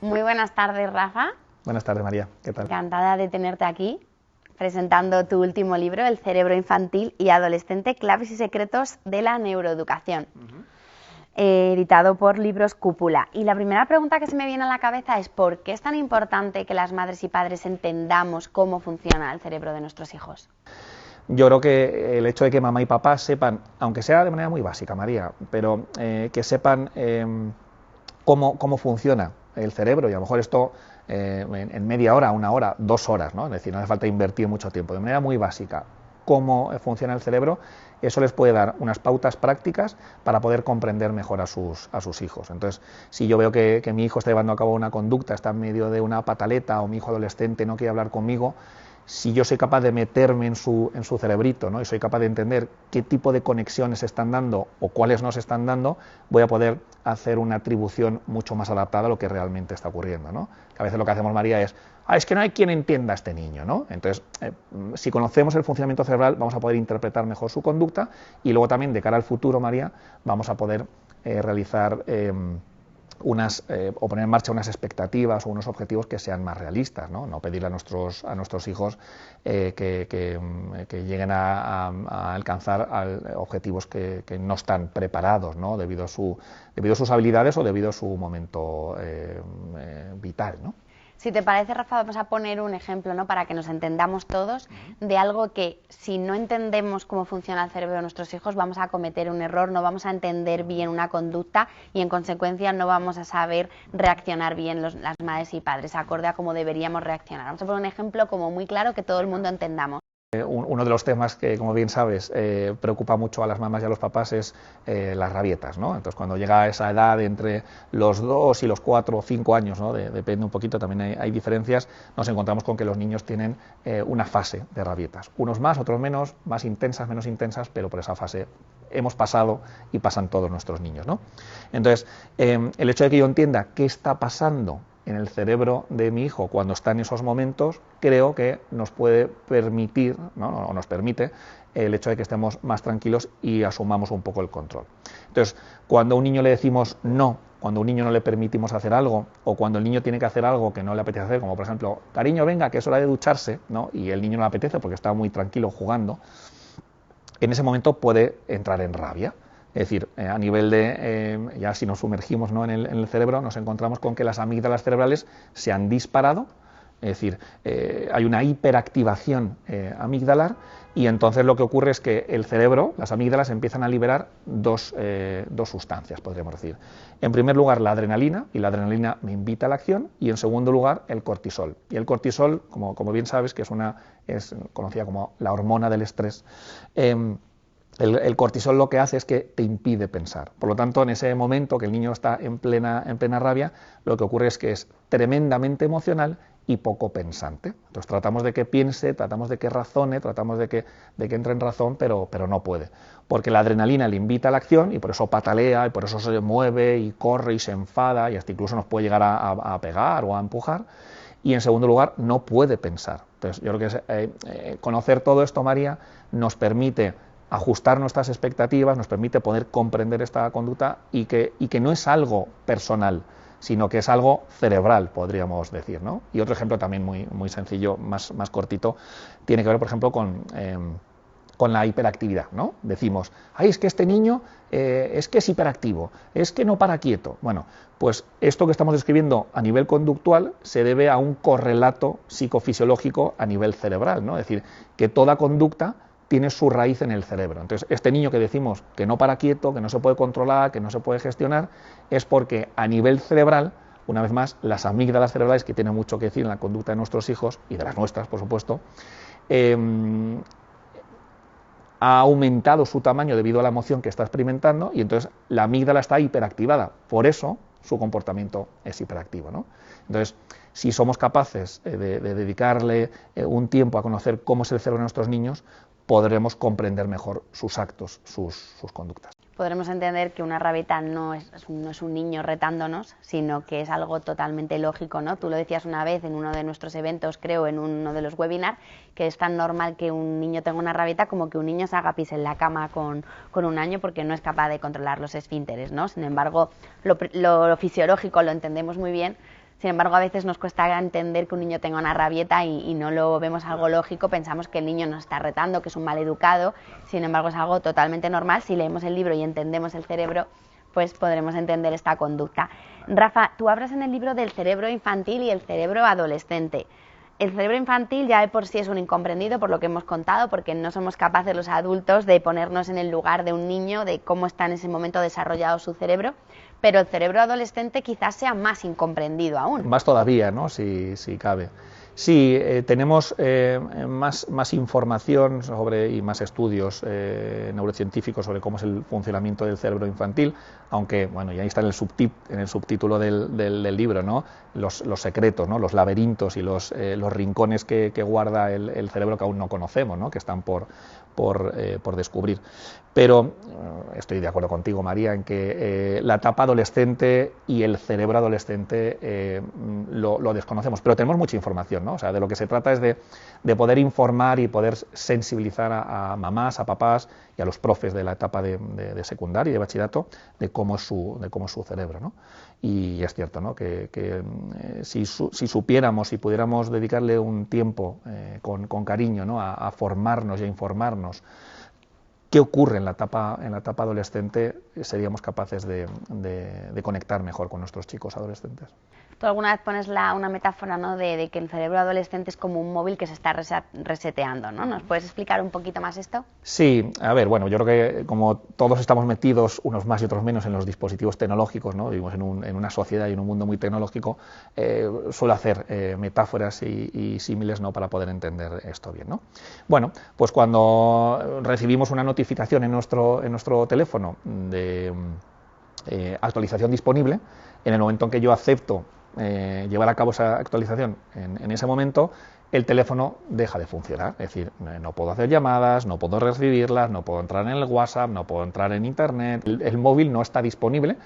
Muy buenas tardes, Rafa. Buenas tardes, María. ¿Qué tal? Encantada de tenerte aquí, presentando tu último libro, El cerebro infantil y adolescente, claves y secretos de la neuroeducación, editado por Libros Cúpula. Y la primera pregunta que se me viene a la cabeza es ¿por qué es tan importante que las madres y padres entendamos cómo funciona el cerebro de nuestros hijos? Yo creo que el hecho de que mamá y papá sepan, aunque sea de manera muy básica, María, pero que sepan cómo funciona el cerebro, y a lo mejor esto en media hora, 1 hora, 2 horas, ¿no? Es decir, no hace falta invertir mucho tiempo, de manera muy básica, cómo funciona el cerebro, eso les puede dar unas pautas prácticas para poder comprender mejor a sus hijos. Entonces, si yo veo que mi hijo está llevando a cabo una conducta, está en medio de una pataleta, o mi hijo adolescente no quiere hablar conmigo, si yo soy capaz de meterme en su cerebrito, ¿no? Y soy capaz de entender qué tipo de conexiones se están dando o cuáles no se están dando, voy a poder hacer una atribución mucho más adaptada a lo que realmente está ocurriendo, ¿no? Que a veces lo que hacemos, María, es que no hay quien entienda a este niño, ¿no? Entonces, si conocemos el funcionamiento cerebral, vamos a poder interpretar mejor su conducta y luego también, de cara al futuro, María, vamos a poder realizar o poner en marcha unas expectativas o unos objetivos que sean más realistas, no pedirle a nuestros hijos que lleguen a alcanzar objetivos que no están preparados, ¿no? debido a sus habilidades o debido a su momento vital, ¿no? Si te parece, Rafa, vamos a poner un ejemplo, ¿no? Para que nos entendamos todos de algo que, si no entendemos cómo funciona el cerebro de nuestros hijos, vamos a cometer un error, no vamos a entender bien una conducta y, en consecuencia, no vamos a saber reaccionar bien las madres y padres, acorde a cómo deberíamos reaccionar. Vamos a poner un ejemplo como muy claro que todo el mundo entendamos. Uno de los temas que, como bien sabes, preocupa mucho a las mamás y a los papás es las rabietas, ¿no? Entonces, cuando llega a esa edad entre los 2 y los 4 o 5 años, ¿no? Depende un poquito, también hay diferencias, nos encontramos con que los niños tienen una fase de rabietas. Unos más, otros menos, más intensas, menos intensas, pero por esa fase hemos pasado y pasan todos nuestros niños, ¿no? Entonces, el hecho de que yo entienda qué está pasando en el cerebro de mi hijo cuando está en esos momentos, creo que nos puede permitir, ¿no? O nos permite el hecho de que estemos más tranquilos y asumamos un poco el control. Entonces, cuando a un niño le decimos no, cuando a un niño no le permitimos hacer algo, o cuando el niño tiene que hacer algo que no le apetece hacer, como por ejemplo, cariño, venga, que es hora de ducharse, ¿no? Y el niño no le apetece porque está muy tranquilo jugando, en ese momento puede entrar en rabia. Es decir, a nivel de, ya si nos sumergimos, ¿no? en el cerebro, nos encontramos con que las amígdalas cerebrales se han disparado, es decir, hay una hiperactivación amigdalar, y entonces lo que ocurre es que el cerebro, las amígdalas, empiezan a liberar dos sustancias, podríamos decir. En primer lugar, la adrenalina, y la adrenalina me invita a la acción, y en segundo lugar, el cortisol. Y el cortisol, como bien sabes, que es conocida como la hormona del estrés, el cortisol lo que hace es que te impide pensar. Por lo tanto, en ese momento que el niño está en plena rabia, lo que ocurre es que es tremendamente emocional y poco pensante. Entonces tratamos de que piense, tratamos de que razone, tratamos de que entre en razón, pero no puede. Porque la adrenalina le invita a la acción y por eso patalea, y por eso se mueve y corre y se enfada y hasta incluso nos puede llegar a pegar o a empujar. Y en segundo lugar, no puede pensar. Entonces yo creo que conocer todo esto, María, nos permite ajustar nuestras expectativas, nos permite poder comprender esta conducta y que no es algo personal, sino que es algo cerebral, podríamos decir, ¿no? Y otro ejemplo también muy sencillo, más cortito, tiene que ver, por ejemplo, con la hiperactividad, ¿no? Decimos, ay, es que este niño es que es hiperactivo, es que no para quieto. Bueno, pues esto que estamos describiendo a nivel conductual se debe a un correlato psicofisiológico a nivel cerebral, ¿no? Es decir, que toda conducta tiene su raíz en el cerebro. Entonces, este niño que decimos que no para quieto, que no se puede controlar, que no se puede gestionar, es porque a nivel cerebral, una vez más, las amígdalas cerebrales, que tienen mucho que decir en la conducta de nuestros hijos, y de las nuestras, por supuesto, ha aumentado su tamaño debido a la emoción que está experimentando, y entonces la amígdala está hiperactivada. Por eso su comportamiento es hiperactivo, ¿no? Entonces, si somos capaces de dedicarle un tiempo a conocer cómo es el cerebro de nuestros niños, podremos comprender mejor sus actos, sus conductas. Podremos entender que una rabieta no es un niño retándonos, sino que es algo totalmente lógico, ¿no? Tú lo decías una vez en uno de nuestros eventos, creo, en uno de los webinars, que es tan normal que un niño tenga una rabieta como que un niño se haga pis en la cama con 1 año porque no es capaz de controlar los esfínteres, ¿no? Sin embargo, lo fisiológico lo entendemos muy bien, Sin embargo, a veces nos cuesta entender que un niño tenga una rabieta y no lo vemos algo lógico, pensamos que el niño nos está retando, que es un mal educado. Sin embargo, es algo totalmente normal. Si leemos el libro y entendemos el cerebro, pues podremos entender esta conducta. Rafa, tú hablas en el libro del cerebro infantil y el cerebro adolescente. El cerebro infantil ya de por sí es un incomprendido, por lo que hemos contado, porque no somos capaces los adultos de ponernos en el lugar de un niño, de cómo está en ese momento desarrollado su cerebro, pero el cerebro adolescente quizás sea más incomprendido aún. Más todavía, ¿no? Si cabe. Sí, tenemos más información sobre, y más estudios neurocientíficos sobre cómo es el funcionamiento del cerebro infantil, aunque, bueno, ya está en el subtítulo del libro, ¿no? Los secretos, ¿no? Los laberintos y los rincones que guarda el cerebro que aún no conocemos, ¿no? Que están por descubrir. Pero estoy de acuerdo contigo, María, en que la etapa adolescente y el cerebro adolescente lo desconocemos, pero tenemos mucha información, ¿no? O sea, de lo que se trata es de poder informar y poder sensibilizar a mamás, a papás y a los profes de la etapa de secundaria y de bachillerato de cómo es su cerebro, ¿no? Y es cierto, ¿no? que si supiéramos y pudiéramos dedicarle un tiempo con cariño, ¿no? a formarnos y a informarnos qué ocurre en la etapa adolescente, seríamos capaces de conectar mejor con nuestros chicos adolescentes. Tú alguna vez pones una metáfora, ¿no? de que el cerebro adolescente es como un móvil que se está reseteando, ¿no? ¿Nos puedes explicar un poquito más esto? Sí, a ver, bueno, yo creo que como todos estamos metidos, unos más y otros menos, en los dispositivos tecnológicos, ¿no? Vivimos en una sociedad y en un mundo muy tecnológico, suelo hacer metáforas y símiles, ¿no? Para poder entender esto bien, ¿no? Bueno, pues cuando recibimos una notificación en nuestro teléfono de actualización disponible, en el momento en que yo acepto llevar a cabo esa actualización en ese momento, el teléfono deja de funcionar, es decir, no puedo hacer llamadas, no puedo recibirlas, no puedo entrar en el WhatsApp, no puedo entrar en Internet, el móvil no está disponible.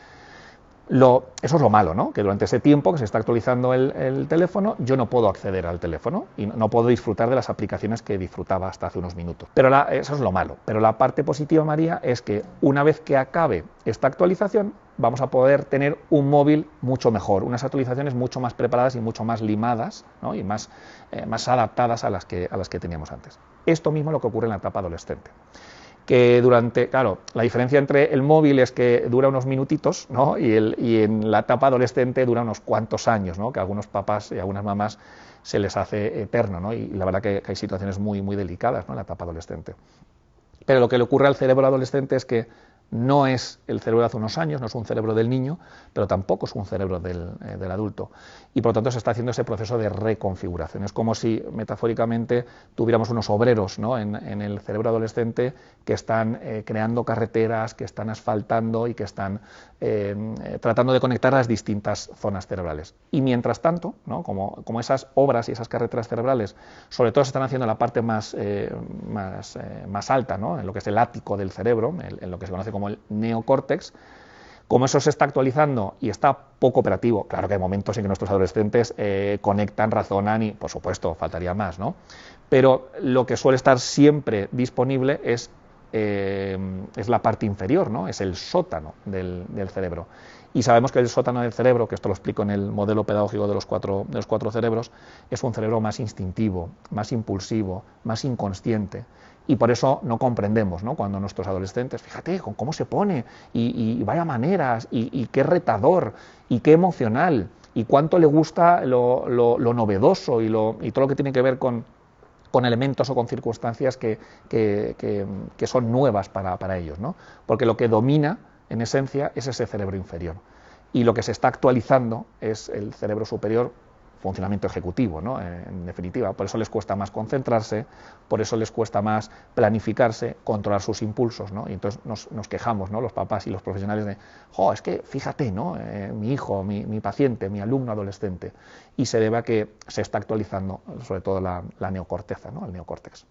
Eso es lo malo, ¿no? Que durante ese tiempo que se está actualizando el teléfono, yo no puedo acceder al teléfono y no puedo disfrutar de las aplicaciones que disfrutaba hasta hace unos minutos. Pero eso es lo malo. Pero la parte positiva, María, es que una vez que acabe esta actualización, vamos a poder tener un móvil mucho mejor, unas actualizaciones mucho más preparadas y mucho más limadas, ¿no? Y más adaptadas a las que teníamos antes. Esto mismo es lo que ocurre en la etapa adolescente. Que claro, la diferencia entre el móvil es que dura unos minutitos, ¿no? y en la etapa adolescente dura unos cuantos años, ¿no? Que a algunos papás y a algunas mamás se les hace eterno, ¿no? Y la verdad que hay situaciones muy, muy delicadas, ¿no? En la etapa adolescente. Pero lo que le ocurre al cerebro adolescente es que no es el cerebro de hace unos años, no es un cerebro del niño, pero tampoco es un cerebro del adulto. Y por lo tanto se está haciendo ese proceso de reconfiguración. Es como si, metafóricamente, tuviéramos unos obreros, ¿no? en el cerebro adolescente que están creando carreteras, que están asfaltando y que están tratando de conectar las distintas zonas cerebrales. Y mientras tanto, ¿no? como esas obras y esas carreteras cerebrales, sobre todo se están haciendo en la parte más alta, ¿no? En lo que es el ático del cerebro, en lo que se conoce como el neocórtex, como eso se está actualizando y está poco operativo, claro que hay momentos en que nuestros adolescentes conectan, razonan y, por supuesto, faltaría más, ¿no? Pero lo que suele estar siempre disponible es la parte inferior, ¿no? Es el sótano del cerebro. Y sabemos que el sótano del cerebro, que esto lo explico en el modelo pedagógico de los cuatro cerebros, es un cerebro más instintivo, más impulsivo, más inconsciente. Y por eso no comprendemos, ¿no? Cuando nuestros adolescentes, fíjate cómo se pone, y vaya maneras, y qué retador, y qué emocional, y cuánto le gusta lo novedoso y todo lo que tiene que ver con elementos o con circunstancias que son nuevas para ellos, ¿no? Porque lo que domina, en esencia, es ese cerebro inferior. Y lo que se está actualizando es el cerebro superior, funcionamiento ejecutivo, ¿no? En definitiva. Por eso les cuesta más concentrarse, por eso les cuesta más planificarse, controlar sus impulsos, ¿no? Y entonces nos quejamos, ¿no? Los papás y los profesionales de, es que fíjate, ¿no? Mi hijo, mi paciente, mi alumno adolescente. Y se debe a que se está actualizando, sobre todo la neocorteza, ¿no? El neocórtex.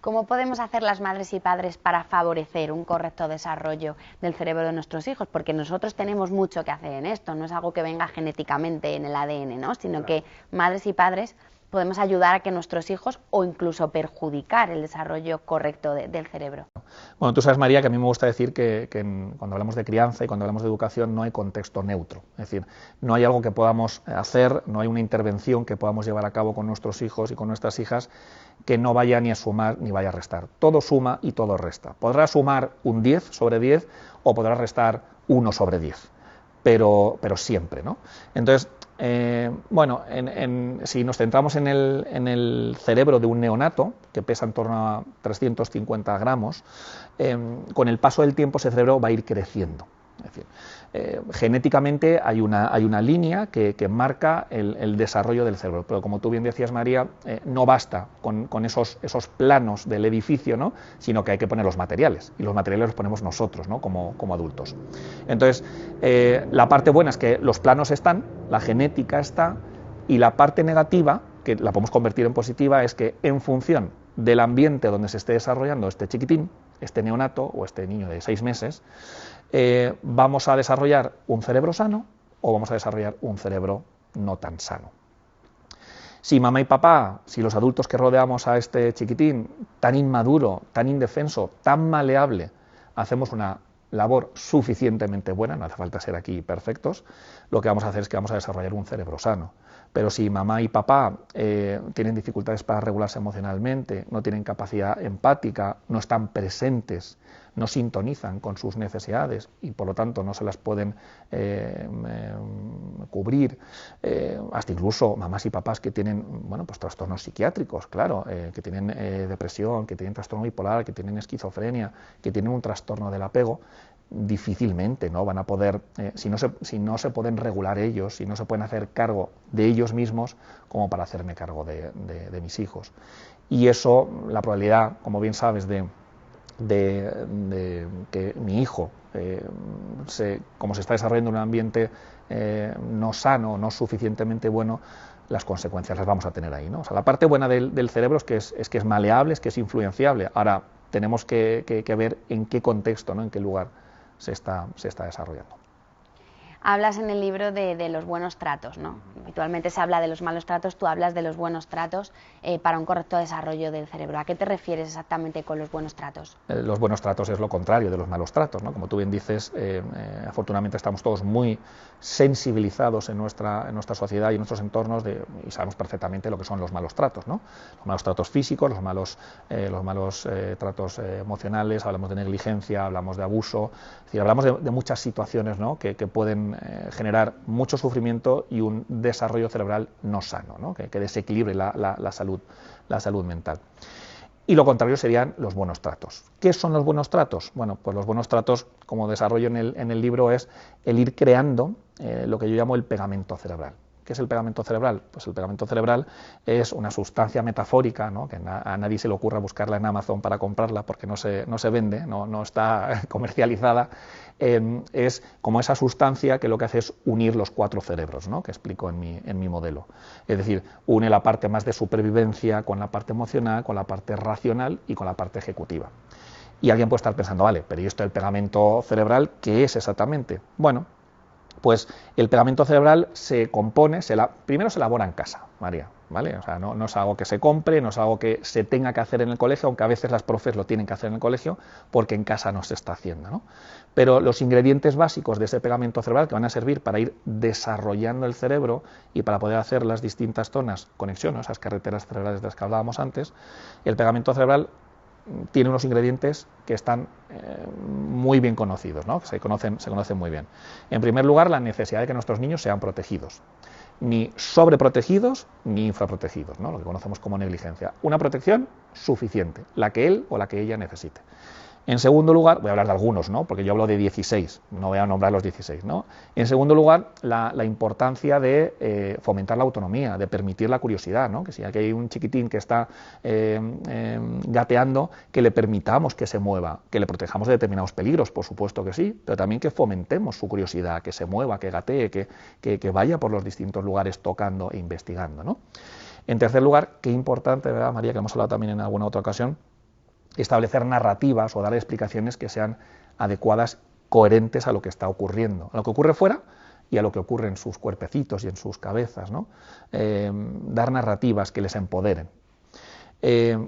¿Cómo podemos hacer las madres y padres para favorecer un correcto desarrollo del cerebro de nuestros hijos? Porque nosotros tenemos mucho que hacer en esto, no es algo que venga genéticamente en el ADN, ¿no? Sino que madres y padres podemos ayudar a que nuestros hijos o incluso perjudicar el desarrollo correcto del cerebro. Bueno, tú sabes, María, que a mí me gusta decir que cuando hablamos de crianza y cuando hablamos de educación no hay contexto neutro. Es decir, no hay algo que podamos hacer, no hay una intervención que podamos llevar a cabo con nuestros hijos y con nuestras hijas que no vaya ni a sumar ni vaya a restar. Todo suma y todo resta. Podrá sumar un 10 sobre 10 o podrá restar 1 sobre 10, pero siempre, ¿no? Entonces, bueno, si nos centramos en el cerebro de un neonato, que pesa en torno a 350 gramos, con el paso del tiempo ese cerebro va a ir creciendo. Es decir, genéticamente hay una línea que marca el desarrollo del cerebro, pero como tú bien decías, María, no basta con esos planos del edificio, ¿no?, sino que hay que poner los materiales, y los materiales los ponemos nosotros, ¿no?, como adultos. Entonces, la parte buena es que los planos están, la genética está, y la parte negativa, que la podemos convertir en positiva, es que en función del ambiente donde se esté desarrollando este chiquitín, este neonato o este niño de 6 meses, vamos a desarrollar un cerebro sano o vamos a desarrollar un cerebro no tan sano. Si mamá y papá, si los adultos que rodeamos a este chiquitín, tan inmaduro, tan indefenso, tan maleable, hacemos una labor suficientemente buena, no hace falta ser aquí perfectos, lo que vamos a hacer es que vamos a desarrollar un cerebro sano. Pero si mamá y papá tienen dificultades para regularse emocionalmente, no tienen capacidad empática, no están presentes, no sintonizan con sus necesidades y por lo tanto no se las pueden cubrir, hasta incluso mamás y papás que tienen, bueno, pues trastornos psiquiátricos, claro, que tienen depresión, que tienen trastorno bipolar, que tienen esquizofrenia, que tienen un trastorno del apego, difícilmente no van a poder, si no se pueden regular ellos, si no se pueden hacer cargo de ellos mismos, como para hacerme cargo de mis hijos. Y eso, la probabilidad, como bien sabes, de que mi hijo, como se está desarrollando en un ambiente no sano, no suficientemente bueno, las consecuencias las vamos a tener ahí, ¿no? O sea, la parte buena del cerebro es que es maleable, es que es influenciable. Ahora, tenemos que ver en qué contexto, ¿no?, en qué lugar se está desarrollando. Hablas en el libro de los buenos tratos, ¿no? Habitualmente se habla de los malos tratos, tú hablas de los buenos tratos para un correcto desarrollo del cerebro. ¿A qué te refieres exactamente con los buenos tratos? Los buenos tratos es lo contrario de los malos tratos, ¿no? Como tú bien dices, afortunadamente estamos todos muy sensibilizados en nuestra sociedad y en nuestros entornos y sabemos perfectamente lo que son los malos tratos, ¿no? Los malos tratos físicos, los malos tratos emocionales, hablamos de negligencia, hablamos de abuso, es decir, hablamos de muchas situaciones, ¿no?, que pueden generar mucho sufrimiento y un desarrollo cerebral no sano, ¿no?, que desequilibre la salud mental. Y lo contrario serían los buenos tratos. ¿Qué son los buenos tratos? Bueno, pues los buenos tratos, como desarrollo en el libro, es el ir creando lo que yo llamo el pegamento cerebral. ¿Qué es el pegamento cerebral? Pues el pegamento cerebral es una sustancia metafórica, ¿no?, que a nadie se le ocurra buscarla en Amazon para comprarla porque no se vende, no está comercializada. Es como esa sustancia que lo que hace es unir los 4 cerebros, ¿no?, que explico en mi modelo. Es decir, une la parte más de supervivencia con la parte emocional, con la parte racional y con la parte ejecutiva. Y alguien puede estar pensando, vale, pero ¿y esto del pegamento cerebral qué es exactamente? Bueno, pues el pegamento cerebral se compone, primero se elabora en casa, María, ¿vale? O sea, no es algo que se compre, no es algo que se tenga que hacer en el colegio, aunque a veces las profes lo tienen que hacer en el colegio, porque en casa no se está haciendo, ¿no? Pero los ingredientes básicos de ese pegamento cerebral que van a servir para ir desarrollando el cerebro y para poder hacer las distintas zonas, conexiones, esas carreteras cerebrales de las que hablábamos antes, el pegamento cerebral tiene unos ingredientes que están muy bien conocidos, ¿no?, que se conocen muy bien. En primer lugar, la necesidad de que nuestros niños sean protegidos, ni sobreprotegidos ni infraprotegidos, ¿no?, lo que conocemos como negligencia. Una protección suficiente, la que él o la que ella necesite. En segundo lugar, voy a hablar de algunos, ¿no?, porque yo hablo de 16, no voy a nombrar los 16, ¿no? En segundo lugar, la importancia de fomentar la autonomía, de permitir la curiosidad, ¿no?, que si aquí hay un chiquitín que está gateando, que le permitamos que se mueva, que le protejamos de determinados peligros, por supuesto que sí, pero también que fomentemos su curiosidad, que se mueva, que gatee, que vaya por los distintos lugares tocando e investigando, ¿no? En tercer lugar, qué importante, ¿verdad, María?, que hemos hablado también en alguna otra ocasión, establecer narrativas o dar explicaciones que sean adecuadas, coherentes a lo que está ocurriendo. Lo que ocurre fuera y a lo que ocurre en sus cuerpecitos y en sus cabezas, ¿no? Dar narrativas que les empoderen.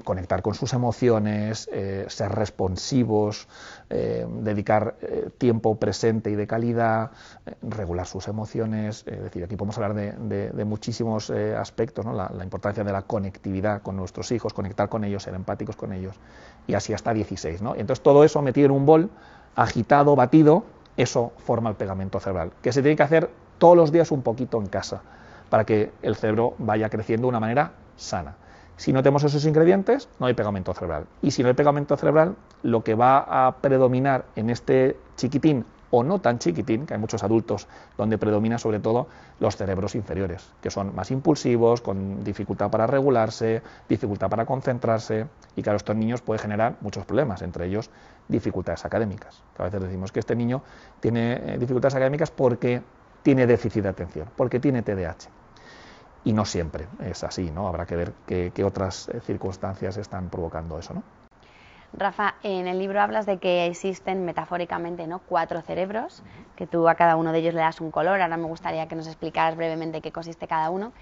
Conectar con sus emociones, ser responsivos, dedicar tiempo presente y de calidad, regular sus emociones. Es decir, aquí podemos hablar de muchísimos aspectos, ¿no? La importancia de la conectividad con nuestros hijos, conectar con ellos, ser empáticos con ellos, y así hasta 16, ¿no? Y entonces todo eso metido en un bol, agitado, batido, eso forma el pegamento cerebral, que se tiene que hacer todos los días un poquito en casa, para que el cerebro vaya creciendo de una manera sana. Si no tenemos esos ingredientes, no hay pegamento cerebral. Y si no hay pegamento cerebral, lo que va a predominar en este chiquitín, o no tan chiquitín, que hay muchos adultos donde predomina sobre todo los cerebros inferiores, que son más impulsivos, con dificultad para regularse, dificultad para concentrarse, y claro, estos niños puede generar muchos problemas, entre ellos dificultades académicas. A veces decimos que este niño tiene dificultades académicas porque tiene déficit de atención, porque tiene TDAH. Y no siempre es así, ¿no? Habrá que ver qué otras circunstancias están provocando eso, ¿no? Rafa, en el libro hablas de que existen metafóricamente, ¿no?, 4 cerebros, que tú a cada uno de ellos le das un color. Ahora me gustaría que nos explicaras brevemente qué consiste cada uno.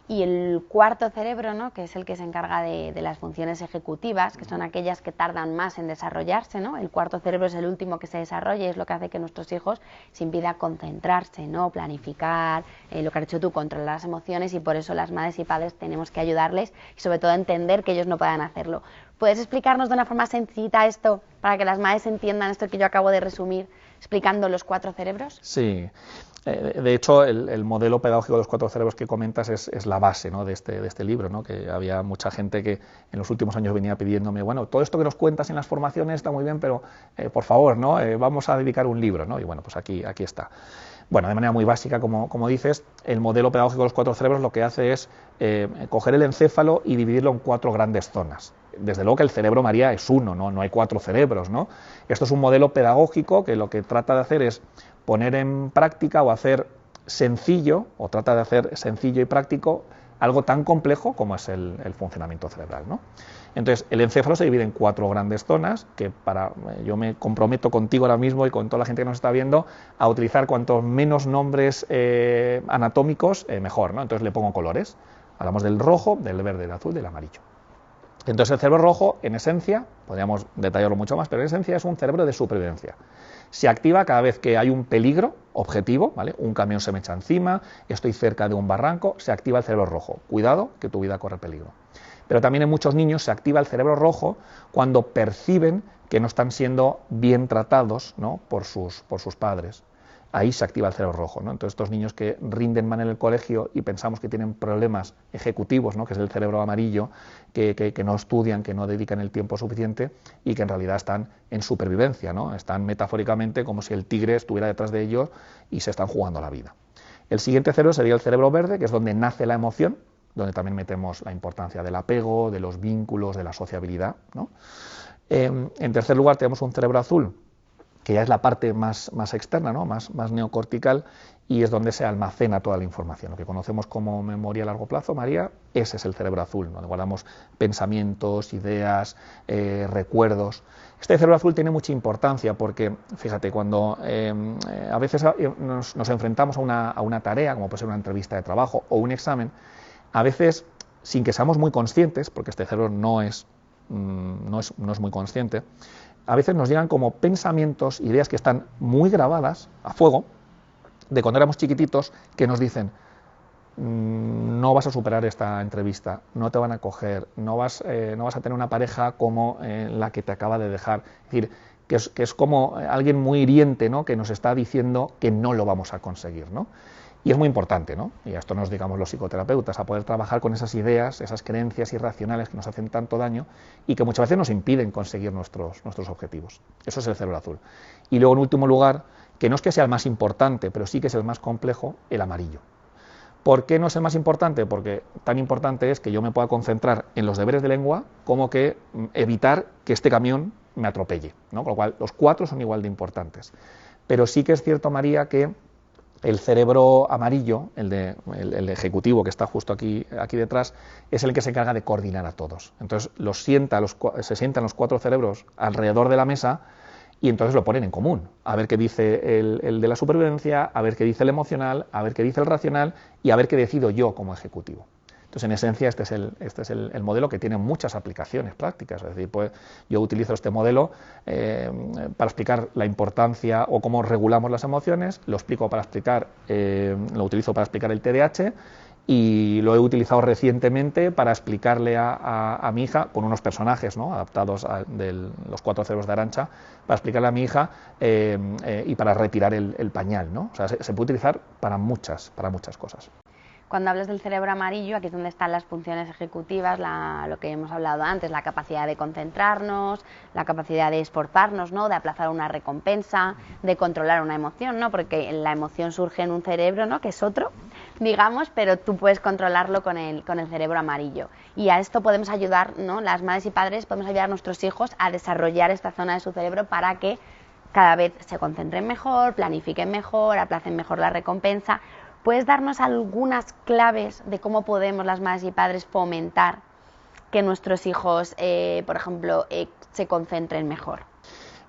Y el cuarto cerebro, ¿no?, que es el que se encarga de las funciones ejecutivas, que son aquellas que tardan más en desarrollarse, ¿no? El cuarto cerebro es el último que se desarrolla y es lo que hace que nuestros hijos se impida concentrarse, ¿no?, planificar, lo que has dicho tú, controlar las emociones, y por eso las madres y padres tenemos que ayudarles y sobre todo entender que ellos no puedan hacerlo. ¿Puedes explicarnos de una forma sencillita esto, para que las madres entiendan esto que yo acabo de resumir, explicando los 4 cerebros? Sí. De hecho, el modelo pedagógico de los 4 cerebros que comentas es la base, ¿no?, de este libro, ¿no?, que había mucha gente que en los últimos años venía pidiéndome, bueno, todo esto que nos cuentas en las formaciones está muy bien, pero por favor, ¿no?, vamos a dedicar un libro, ¿no? Y bueno, pues aquí está. Bueno, de manera muy básica, como dices, el modelo pedagógico de los 4 cerebros lo que hace es coger el encéfalo y dividirlo en 4 grandes zonas. Desde luego que el cerebro, María, es uno, no hay 4 cerebros, ¿no? Esto es un modelo pedagógico que lo que trata de hacer es poner en práctica o hacer sencillo, o trata de hacer sencillo y práctico algo tan complejo como es el funcionamiento cerebral, ¿no? Entonces, el encéfalo se divide en 4 grandes zonas, que yo me comprometo contigo ahora mismo y con toda la gente que nos está viendo a utilizar cuantos menos nombres anatómicos, mejor, ¿no? Entonces le pongo colores. Hablamos del rojo, del verde, del azul, del amarillo. Entonces el cerebro rojo, en esencia, podríamos detallarlo mucho más, pero en esencia es un cerebro de supervivencia. Se activa cada vez que hay un peligro objetivo, ¿vale? Un camión se me echa encima, estoy cerca de un barranco, se activa el cerebro rojo. Cuidado, que tu vida corre peligro. Pero también en muchos niños se activa el cerebro rojo cuando perciben que no están siendo bien tratados, ¿no?, por sus padres. Ahí se activa el cerebro rojo, ¿no? Entonces estos niños que rinden mal en el colegio y pensamos que tienen problemas ejecutivos, ¿no?, que es el cerebro amarillo, que no estudian, que no dedican el tiempo suficiente y que en realidad están en supervivencia, ¿no? Están metafóricamente como si el tigre estuviera detrás de ellos y se están jugando la vida. El siguiente cerebro sería el cerebro verde, que es donde nace la emoción, donde también metemos la importancia del apego, de los vínculos, de la sociabilidad, ¿no? En tercer lugar tenemos un cerebro azul, que ya es la parte más externa, ¿no?, más neocortical, y es donde se almacena toda la información. Lo que conocemos como memoria a largo plazo, María, ese es el cerebro azul, donde guardamos pensamientos, ideas, recuerdos. Este cerebro azul tiene mucha importancia porque, fíjate, cuando a veces nos enfrentamos a una tarea, como puede ser una entrevista de trabajo o un examen, a veces, sin que seamos muy conscientes, porque este cerebro no es muy consciente, a veces nos llegan como pensamientos, ideas que están muy grabadas a fuego, de cuando éramos chiquititos, que nos dicen, no vas a superar esta entrevista, no te van a coger, no vas a tener una pareja como la que te acaba de dejar. Es decir, que es como alguien muy hiriente, ¿no?, que nos está diciendo que no lo vamos a conseguir, ¿no? Y es muy importante, ¿no?, y a esto nos dedicamos los psicoterapeutas, a poder trabajar con esas ideas, esas creencias irracionales que nos hacen tanto daño y que muchas veces nos impiden conseguir nuestros objetivos. Eso es el cerebro azul. Y luego, en último lugar, que no es que sea el más importante, pero sí que es el más complejo, el amarillo. ¿Por qué no es el más importante? Porque tan importante es que yo me pueda concentrar en los deberes de lengua como que evitar que este camión me atropelle, ¿no? Con lo cual, los 4 son igual de importantes. Pero sí que es cierto, María, que el cerebro amarillo, el ejecutivo que está justo aquí detrás, es el que se encarga de coordinar a todos. Entonces se sientan los 4 cerebros alrededor de la mesa y entonces lo ponen en común, a ver qué dice el de la supervivencia, a ver qué dice el emocional, a ver qué dice el racional y a ver qué decido yo como ejecutivo. Entonces, en esencia, este es el modelo que tiene muchas aplicaciones prácticas. Es decir, pues, yo utilizo este modelo para explicar la importancia o cómo regulamos las emociones, lo utilizo para explicar el TDAH, y lo he utilizado recientemente para explicarle a mi hija, con unos personajes, ¿no?, adaptados de los 4 cerebros de Arantxa, para explicarle a mi hija y para retirar el pañal, ¿no? O sea, se puede utilizar para muchas cosas. Cuando hablas del cerebro amarillo, aquí es donde están las funciones ejecutivas, lo que hemos hablado antes, la capacidad de concentrarnos, la capacidad de esforzarnos, ¿no?, de aplazar una recompensa, de controlar una emoción, ¿no?, porque la emoción surge en un cerebro, ¿no?, que es otro, digamos, pero tú puedes controlarlo con el cerebro amarillo. Y a esto podemos ayudar, ¿no?, las madres y padres podemos ayudar a nuestros hijos a desarrollar esta zona de su cerebro para que cada vez se concentren mejor, planifiquen mejor, aplacen mejor la recompensa. ¿Puedes darnos algunas claves de cómo podemos las madres y padres fomentar que nuestros hijos, por ejemplo, se concentren mejor?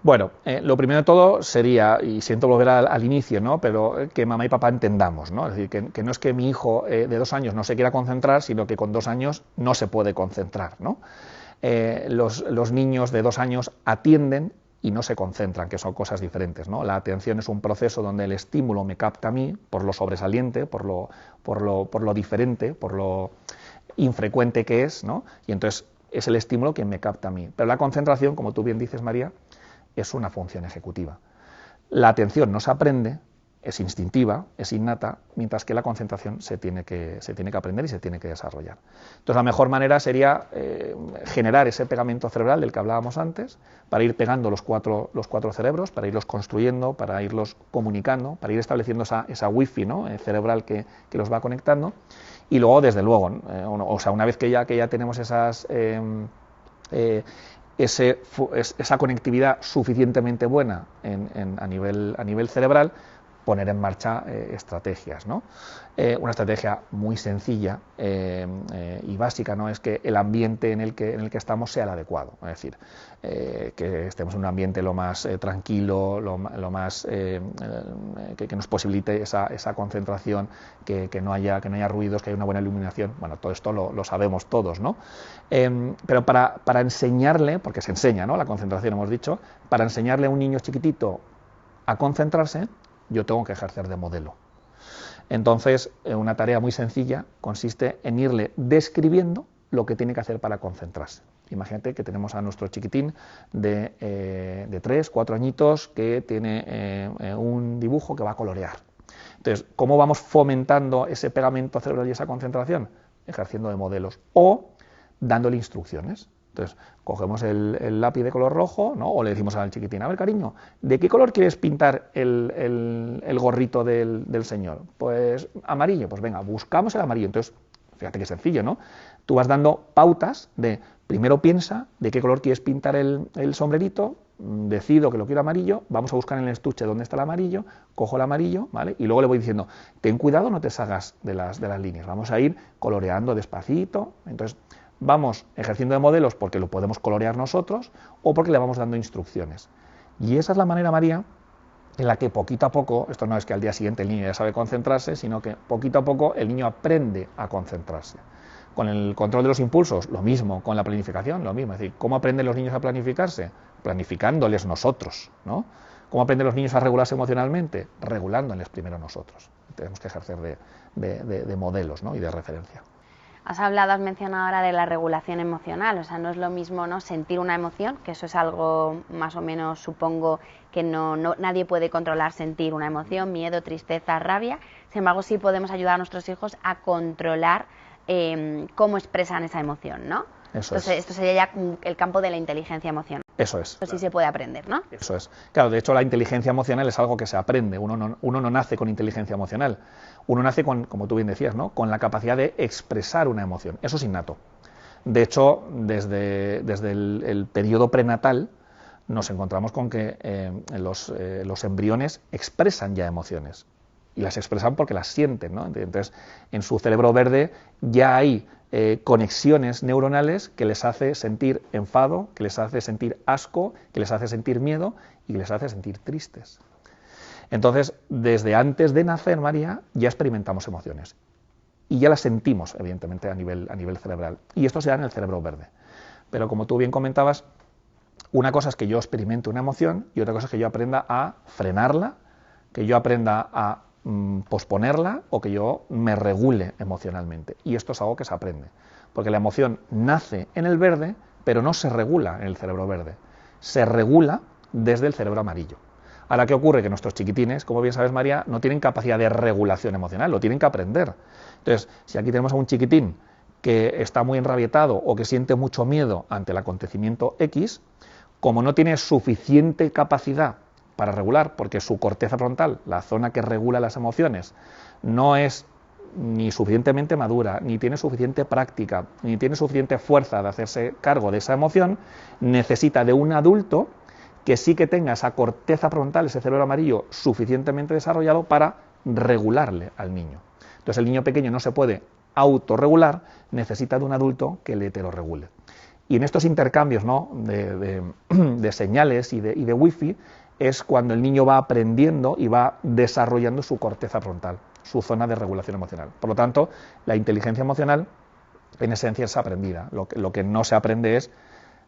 Bueno, lo primero de todo sería, y siento volver al inicio, ¿no?, pero que mamá y papá entendamos, ¿no? Es decir, que no es que mi hijo de 2 años no se quiera concentrar, sino que con 2 años no se puede concentrar, ¿no? Los niños de 2 años atienden y no se concentran, que son cosas diferentes, ¿no? La atención es un proceso donde el estímulo me capta a mí por lo sobresaliente, por lo diferente, por lo infrecuente que es, ¿no? Y entonces es el estímulo quien me capta a mí. Pero la concentración, como tú bien dices, María, es una función ejecutiva. La atención no se aprende, es instintiva, es innata, mientras que la concentración se tiene que aprender y se tiene que desarrollar. Entonces, la mejor manera sería generar ese pegamento cerebral del que hablábamos antes, para ir pegando los cuatro cerebros, para irlos construyendo, para irlos comunicando, para ir estableciendo esa wifi, ¿no?, cerebral que los va conectando, y luego, desde luego, una vez que ya tenemos esa conectividad suficientemente buena a nivel cerebral, poner en marcha estrategias, ¿no? Una estrategia muy sencilla y básica, ¿no?, es que el ambiente en el que estamos sea el adecuado, es decir, que estemos en un ambiente lo más tranquilo, lo más que nos posibilite esa concentración, que no haya ruidos, que haya una buena iluminación. Bueno, todo esto lo sabemos todos, ¿no? Pero para enseñarle, porque se enseña, ¿no?, la concentración, hemos dicho, para enseñarle a un niño chiquitito a concentrarse, yo tengo que ejercer de modelo. Entonces, una tarea muy sencilla consiste en irle describiendo lo que tiene que hacer para concentrarse. Imagínate que tenemos a nuestro chiquitín de 3, 4 añitos que tiene un dibujo que va a colorear. Entonces, ¿cómo vamos fomentando ese pegamento cerebral y esa concentración? Ejerciendo de modelos o dándole instrucciones. Entonces, cogemos el lápiz de color rojo, ¿no?, o le decimos al chiquitín: a ver, cariño, ¿de qué color quieres pintar el gorrito del señor? Pues amarillo. Pues venga, buscamos el amarillo. Entonces, fíjate qué sencillo, ¿no? Tú vas dando pautas de, primero piensa de qué color quieres pintar el sombrerito, decido que lo quiero amarillo, vamos a buscar en el estuche dónde está el amarillo, cojo el amarillo, ¿vale?, y luego le voy diciendo: ten cuidado, no te salgas de las líneas, vamos a ir coloreando despacito. Entonces, vamos ejerciendo de modelos porque lo podemos colorear nosotros o porque le vamos dando instrucciones. Y esa es la manera, María, en la que poquito a poco, esto no es que al día siguiente el niño ya sabe concentrarse, sino que poquito a poco el niño aprende a concentrarse. Con el control de los impulsos, lo mismo, con la planificación, lo mismo. Es decir, ¿cómo aprenden los niños a planificarse? Planificándoles nosotros, ¿no? ¿Cómo aprenden los niños a regularse emocionalmente? Regulándoles primero nosotros. Tenemos que ejercer de modelos, ¿no?, y de referencia. Has mencionado ahora de la regulación emocional, o sea, no es lo mismo, ¿no?, sentir una emoción, que eso es algo más o menos, supongo que nadie puede controlar sentir una emoción, miedo, tristeza, rabia. Sin embargo, sí podemos ayudar a nuestros hijos a controlar cómo expresan esa emoción, ¿no? Entonces, esto sería ya el campo de la inteligencia emocional. Eso es. Eso sí se puede aprender, ¿no? Eso es. Claro, de hecho la inteligencia emocional es algo que se aprende. Uno no nace con inteligencia emocional. Uno nace con, como tú bien decías, ¿no?, con la capacidad de expresar una emoción. Eso es innato. De hecho, desde el periodo prenatal nos encontramos con que los embriones expresan ya emociones. Y las expresan porque las sienten, ¿no? Entonces, en su cerebro verde ya hay conexiones neuronales que les hace sentir enfado, que les hace sentir asco, que les hace sentir miedo y que les hace sentir tristes. Entonces, desde antes de nacer, María, ya experimentamos emociones y ya las sentimos, evidentemente, a nivel cerebral. Y esto se da en el cerebro verde. Pero como tú bien comentabas, una cosa es que yo experimente una emoción y otra cosa es que yo aprenda a frenarla, que yo aprenda a posponerla o que yo me regule emocionalmente. Y esto es algo que se aprende, porque la emoción nace en el verde, pero no se regula en el cerebro verde, se regula desde el cerebro amarillo. Ahora, ¿qué ocurre? Que nuestros chiquitines, como bien sabes, María, no tienen capacidad de regulación emocional, lo tienen que aprender. Entonces, si aquí tenemos a un chiquitín que está muy enrabietado o que siente mucho miedo ante el acontecimiento X, como no tiene suficiente capacidad para regular, porque su corteza frontal, la zona que regula las emociones, no es ni suficientemente madura, ni tiene suficiente práctica, ni tiene suficiente fuerza de hacerse cargo de esa emoción, necesita de un adulto que sí que tenga esa corteza frontal, ese cerebro amarillo suficientemente desarrollado para regularle al niño. Entonces el niño pequeño no se puede autorregular, necesita de un adulto que te lo regule. Y en estos intercambios, ¿no?, de señales y de wifi, es cuando el niño va aprendiendo y va desarrollando su corteza frontal, su zona de regulación emocional. Por lo tanto, la inteligencia emocional, en esencia, es aprendida. Lo que no se aprende es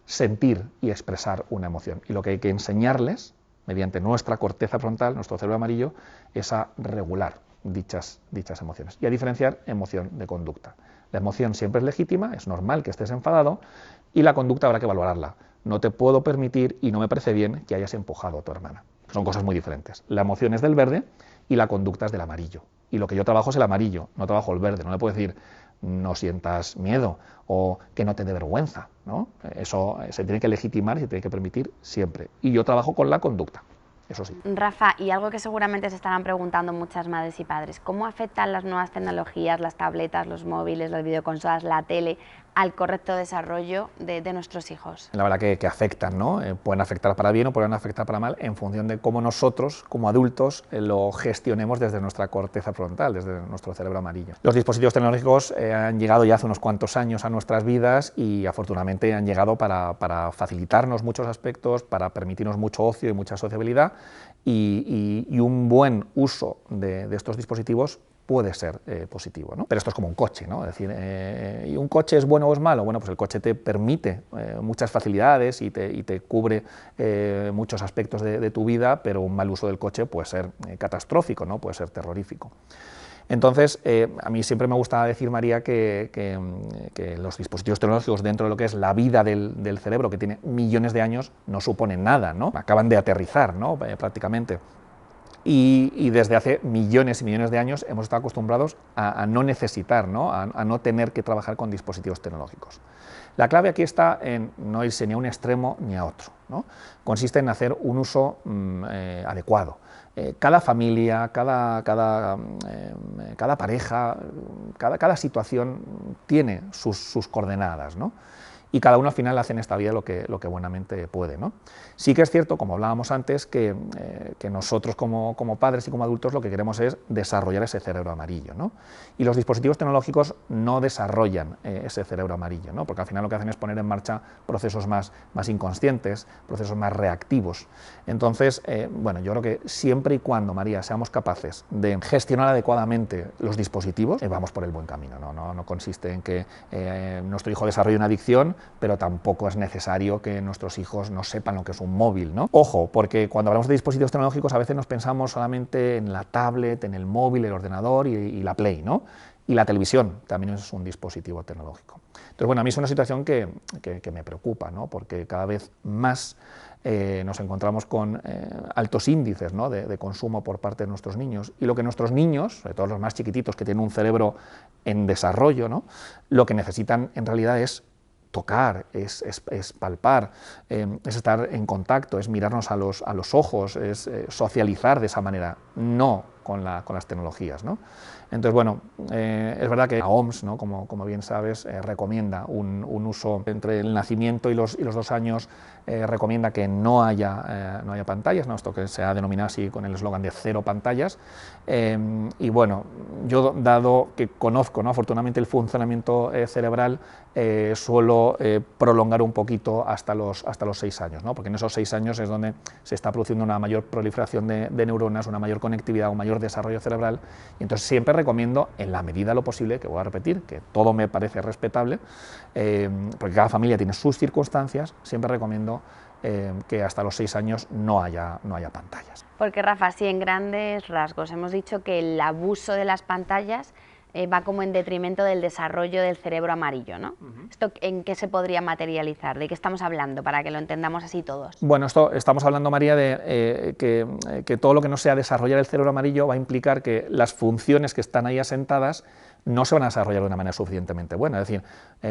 sentir y expresar una emoción. Y lo que hay que enseñarles, mediante nuestra corteza frontal, nuestro cerebro amarillo, es a regular dichas emociones y a diferenciar emoción de conducta. La emoción siempre es legítima, es normal que estés enfadado, y la conducta habrá que valorarla. No te puedo permitir y no me parece bien que hayas empujado a tu hermana. Son cosas muy diferentes. La emoción es del verde y la conducta es del amarillo. Y lo que yo trabajo es el amarillo, no trabajo el verde. No le puedo decir no sientas miedo o que no te dé vergüenza, ¿no? Eso se tiene que legitimar y se tiene que permitir siempre. Y yo trabajo con la conducta. Eso sí. Rafa, y algo que seguramente se estarán preguntando muchas madres y padres, ¿cómo afectan las nuevas tecnologías, las tabletas, los móviles, las videoconsolas, la tele, al correcto desarrollo de nuestros hijos? La verdad que afectan, ¿no? Pueden afectar para bien o pueden afectar para mal en función de cómo nosotros, como adultos, lo gestionemos desde nuestra corteza frontal, desde nuestro cerebro amarillo. Los dispositivos tecnológicos han llegado ya hace unos cuantos años a nuestras vidas y afortunadamente han llegado para facilitarnos muchos aspectos, para permitirnos mucho ocio y mucha sociabilidad, y un buen uso de estos dispositivos puede ser positivo, ¿no? Pero esto es como un coche, ¿no? Es decir, ¿y un coche es bueno o es malo? Bueno, pues el coche te permite muchas facilidades y te cubre muchos aspectos de tu vida, pero un mal uso del coche puede ser catastrófico, ¿no? Puede ser terrorífico. Entonces, a mí siempre me gusta decir, María, que los dispositivos tecnológicos dentro de lo que es la vida del cerebro, que tiene millones de años, no suponen nada, ¿no? Acaban de aterrizar, ¿no? Prácticamente. Y desde hace millones y millones de años hemos estado acostumbrados a no necesitar, ¿no? A no tener que trabajar con dispositivos tecnológicos. La clave aquí está en no irse ni a un extremo ni a otro, ¿no? Consiste en hacer un uso adecuado. Cada familia, cada pareja, cada situación tiene sus coordenadas, ¿no? Y cada uno al final hace en esta vida lo que buenamente puede, ¿no? Sí que es cierto, como hablábamos antes, que nosotros como padres y como adultos lo que queremos es desarrollar ese cerebro amarillo, ¿no? Y los dispositivos tecnológicos no desarrollan ese cerebro amarillo, ¿no? Porque al final lo que hacen es poner en marcha procesos más inconscientes, procesos más reactivos. Entonces, bueno, yo creo que siempre y cuando, María, seamos capaces de gestionar adecuadamente los dispositivos, vamos por el buen camino, ¿no? No consiste en que nuestro hijo desarrolle una adicción, pero tampoco es necesario que nuestros hijos no sepan lo que es un móvil, ¿no? Ojo, porque cuando hablamos de dispositivos tecnológicos a veces nos pensamos solamente en la tablet, en el móvil, el ordenador y la Play, ¿no? Y la televisión también es un dispositivo tecnológico. Entonces, bueno, a mí es una situación que me preocupa, ¿no? Porque cada vez más nos encontramos con altos índices, ¿no? de consumo por parte de nuestros niños, y lo que nuestros niños, sobre todo los más chiquititos que tienen un cerebro en desarrollo, ¿no? Lo que necesitan en realidad es tocar, es palpar, es estar en contacto, es mirarnos a los ojos, es socializar de esa manera, no con las tecnologías, ¿no? Entonces, bueno, es verdad que la OMS, ¿no? como bien sabes, recomienda un uso entre el nacimiento y los 2 años, recomienda que no haya pantallas, ¿no? Esto que se ha denominado así con el eslogan de 0 pantallas, y bueno, yo dado que conozco, ¿no? afortunadamente el funcionamiento cerebral, suelo prolongar un poquito hasta los 6 años, ¿no? Porque en esos 6 años es donde se está produciendo una mayor proliferación de neuronas, una mayor conectividad, un mayor desarrollo cerebral, y entonces siempre recomiendo, en la medida de lo posible, que voy a repetir, que todo me parece respetable, porque cada familia tiene sus circunstancias, siempre recomiendo que hasta los 6 años no haya pantallas. Porque, Rafa, sí, en grandes rasgos hemos dicho que el abuso de las pantallas va como en detrimento del desarrollo del cerebro amarillo, ¿no? ¿Esto en qué se podría materializar? ¿De qué estamos hablando? Para que lo entendamos así todos. Bueno, estamos hablando, María, de que todo lo que no sea desarrollar el cerebro amarillo va a implicar que las funciones que están ahí asentadas no se van a desarrollar de una manera suficientemente buena. Es decir,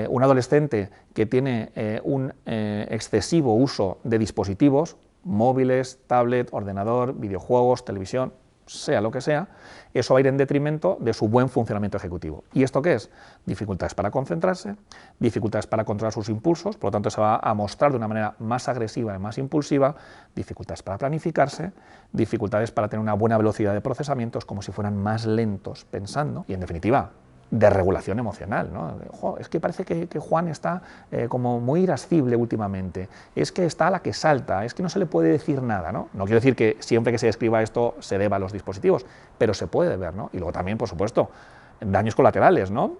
un adolescente que tiene un excesivo uso de dispositivos, móviles, tablet, ordenador, videojuegos, televisión, sea lo que sea, eso va a ir en detrimento de su buen funcionamiento ejecutivo. ¿Y esto qué es? Dificultades para concentrarse, dificultades para controlar sus impulsos, por lo tanto se va a mostrar de una manera más agresiva y más impulsiva, dificultades para planificarse, dificultades para tener una buena velocidad de procesamientos, como si fueran más lentos pensando, y en definitiva, de regulación emocional, ¿no? Es que parece que Juan está como muy irascible últimamente, es que está a la que salta, es que no se le puede decir nada, ¿no? No quiero decir que siempre que se describa esto se deba a los dispositivos, pero se puede ver, ¿no? Y luego también, por supuesto, daños colaterales, ¿no?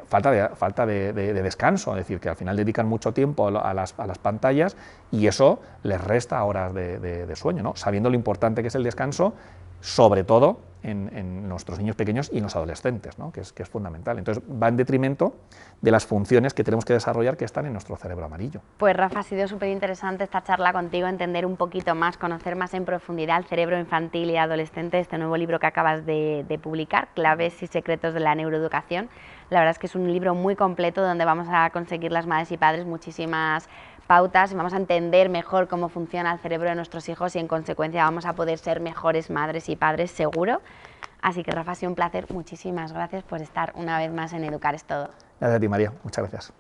Falta de descanso, es decir, que al final dedican mucho tiempo a las pantallas y eso les resta horas de sueño, ¿no? Sabiendo lo importante que es el descanso, sobre todo en nuestros niños pequeños y en los adolescentes, ¿no? que es fundamental. Entonces va en detrimento de las funciones que tenemos que desarrollar que están en nuestro cerebro amarillo. Pues, Rafa, ha sido súper interesante esta charla contigo, entender un poquito más, conocer más en profundidad el cerebro infantil y adolescente, este nuevo libro que acabas de publicar, Claves y secretos de la neuroeducación. La verdad es que es un libro muy completo donde vamos a conseguir las madres y padres muchísimas pautas y vamos a entender mejor cómo funciona el cerebro de nuestros hijos y en consecuencia vamos a poder ser mejores madres y padres, seguro. Así que, Rafa, ha sido un placer. Muchísimas gracias por estar una vez más en Educar es Todo. Gracias a ti, María. Muchas gracias.